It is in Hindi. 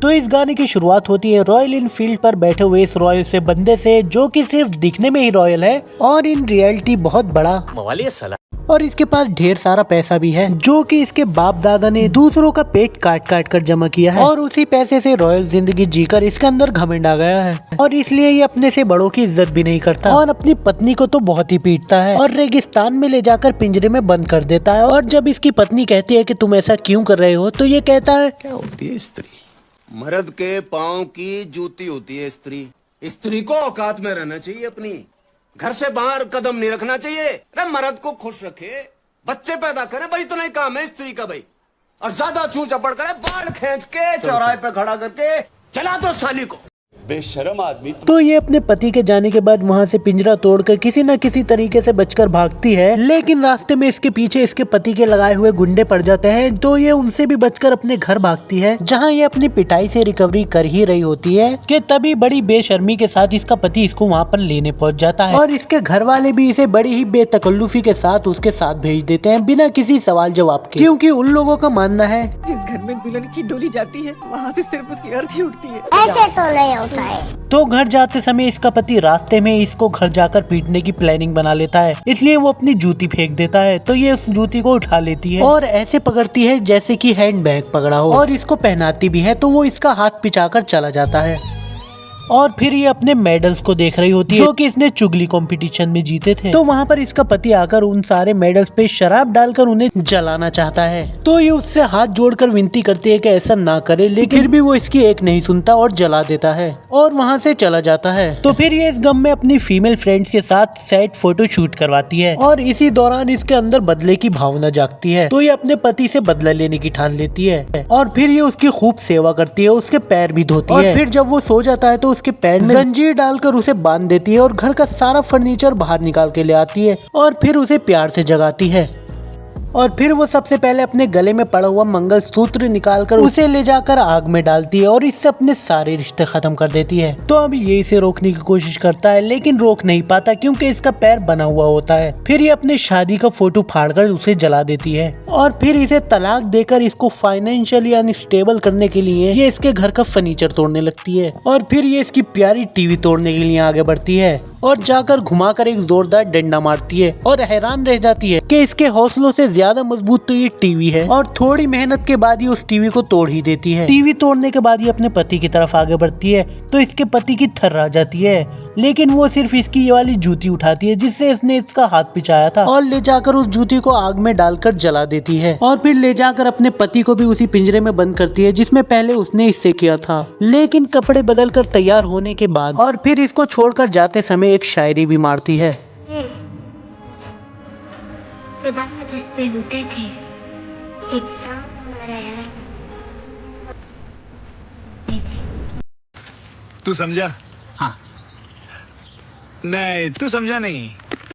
तो इस गाने की शुरुआत होती है रॉयल इनफील्ड पर बैठे हुए इस रॉयल से बंदे से, जो कि सिर्फ दिखने में ही रॉयल है और इन रियलिटी बहुत बड़ा और इसके पास ढेर सारा पैसा भी है, जो कि इसके बाप दादा ने दूसरों का पेट काट काट कर जमा किया है और उसी पैसे से रॉयल जिंदगी जीकर इसके अंदर घमंड आ गया है और इसलिए ये अपने से बड़ों की इज्जत भी नहीं करता और अपनी पत्नी को तो बहुत ही पीटता है और रेगिस्तान में ले जाकर पिंजरे में बंद कर देता है। और जब इसकी पत्नी कहती है कि तुम ऐसा क्यों कर रहे हो, तो ये कहता है क्या होती है स्त्री? मर्द के पाँव की जूती होती है स्त्री। स्त्री को औकात में रहना चाहिए, अपनी घर से बाहर कदम नहीं रखना चाहिए। अरे मर्द को खुश रखे, बच्चे पैदा करे, भाई तो नहीं काम है स्त्री का भाई। और ज्यादा छू चपड़ करे, बाल खींच के चौराहे पे खड़ा करके चला दो साली को। बेशरम आदमी। तो ये अपने पति के जाने के बाद वहाँ से पिंजरा तोड़कर किसी न किसी तरीके से बचकर भागती है, लेकिन रास्ते में इसके पीछे इसके पति के लगाए हुए गुंडे पड़ जाते हैं। तो ये उनसे भी बचकर अपने घर भागती है, जहाँ ये अपनी पिटाई से रिकवरी कर ही रही होती है कि तभी बड़ी बेशर्मी के साथ इसका पति इसको वहाँ पर लेने पहुँच जाता है और इसके घर वाले भी इसे बड़ी ही बेतकल्लुफी के साथ उसके साथ भेज देते हैं, बिना किसी सवाल जवाब के, क्योंकि उन लोगों का मानना है जिस घर में दुल्हन की डोली जाती है वहाँ से सिर्फ उसकी अर्थी उठती है। ऐसे तो नहीं होता है। तो घर जाते समय इसका पति रास्ते में इसको घर जाकर पीटने की प्लानिंग बना लेता है, इसलिए वो अपनी जूती फेंक देता है। तो ये उस जूती को उठा लेती है और ऐसे पकड़ती है जैसे कि हैंड बैग पकड़ा हो और इसको पहनाती भी है। तो वो इसका हाथ पिचाकर चला जाता है और फिर ये अपने मेडल्स को देख रही होती है जो कि इसने चुगली कंपटीशन में जीते थे। तो वहाँ पर इसका पति आकर उन सारे मेडल्स पे शराब डालकर उन्हें जलाना चाहता है। तो ये उससे हाथ जोड़कर विनती करती है कि ऐसा ना करे, लेकिन फिर भी वो इसकी एक नहीं सुनता और जला देता है और वहाँ से चला जाता है। तो फिर ये इस गम में अपनी फीमेल फ्रेंड्स के साथ सेट फोटो शूट करवाती है और इसी दौरान इसके अंदर बदले की भावना जागती है। तो ये अपने पति से बदला लेने की ठान लेती है और फिर ये उसकी खूब सेवा करती है, उसके पैर भी धोती है और फिर जब वो सो जाता है तो उसके पैर में जंजीर डालकर उसे बांध देती है और घर का सारा फर्नीचर बाहर निकाल के ले आती है और फिर उसे प्यार से जगाती है और फिर वो सबसे पहले अपने गले में पड़ा हुआ मंगलसूत्र निकालकर उसे ले जाकर आग में डालती है और इससे अपने सारे रिश्ते खत्म कर देती है। तो अब ये इसे रोकने की कोशिश करता है, लेकिन रोक नहीं पाता क्योंकि इसका पैर बना हुआ होता है। फिर ये अपने शादी का फोटो फाड़कर उसे जला देती है और फिर इसे तलाक देकर इसको फाइनेंशियली अनस्टेबल करने के लिए ये इसके घर का फर्नीचर तोड़ने लगती है और फिर ये इसकी प्यारी टीवी तोड़ने के लिए आगे बढ़ती है और जाकर घुमाकर एक जोरदार डंडा मारती है और हैरान रह जाती है कि इसके हौसलों से ज्यादा मजबूत तो ये टीवी है और थोड़ी मेहनत के बाद ये उस टीवी को तोड़ ही देती है। टीवी तोड़ने के बाद ये अपने पति की तरफ आगे बढ़ती है तो इसके पति की थर्रा आ जाती है, लेकिन वो सिर्फ इसकी ये वाली जूती उठाती है जिससे इसने इसका हाथ पिचाया था और ले जाकर उस जूती को आग में डालकर जला देती है और फिर ले जाकर अपने पति को भी उसी पिंजरे में बंद करती है जिसमें पहले उसने इससे किया था, लेकिन कपड़े बदल कर तैयार होने के बाद और फिर इसको छोड़कर जाते समय एक शायरी भी मारती है। तू समझा? हाँ। नहीं, तू समझा नहीं।